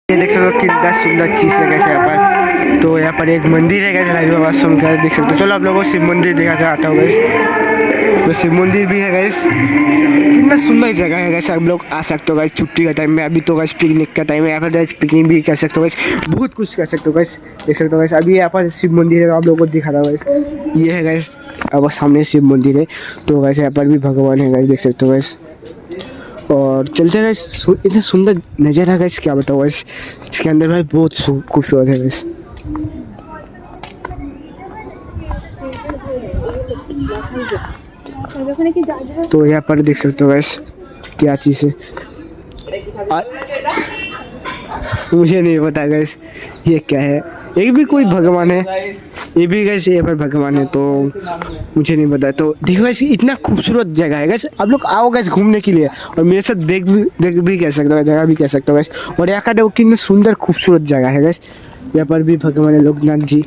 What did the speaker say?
ये देख सकते हो कितना सुंदर चीज़ है कैसे यहाँ पर। तो यहाँ पर एक मंदिर है कैसे लाइव आवाज सुनकर देख सकते हो। चलो आप लोगों को शिव मंदिर दिखा के आता हूँ गैस। तो शिव मंदिर भी है गैस, कितना सुंदर जगह है गैस। आप लोग आ सकते हो गैस छुट्टी का टाइम में। अभी तो गैस पिकनिक का टाइम है, यहाँ पर गैस पिकनिक भी कर सकते हो गैस, बहुत कुछ कर सकते हो गैस। देख सकते हो गैस अभी यहाँ पर शिव मंदिर है, आप लोगों को दिखा रहा हूँ गैस। ये है गैस अब सामने शिव मंदिर है। तो गैस यहाँ पर भी भगवान है गैस, देख सकते हो गैस। और चलते गए इतना सुंदर नज़ारा है गैस, क्या बताओ गैस। इसके अंदर भाई बहुत खूबसूरत है गैस। तो यहाँ पर देख सकते हो गैस क्या चीज़ है। मुझे नहीं पता गैस ये क्या है। ये भी कोई भगवान है, ये भी गैस ये पर भगवान है, तो मुझे नहीं पता। तो देखो गैस इतना खूबसूरत जगह है गैस। आप लोग आओ गैस घूमने के लिए और मेरे साथ देख भी कह सकते हो, जगह भी कह सकते हो गैस। और यहाँ का देखो कितनी सुंदर खूबसूरत जगह है गैस। यहाँ पर भी भगवान है लोकनाथ जी।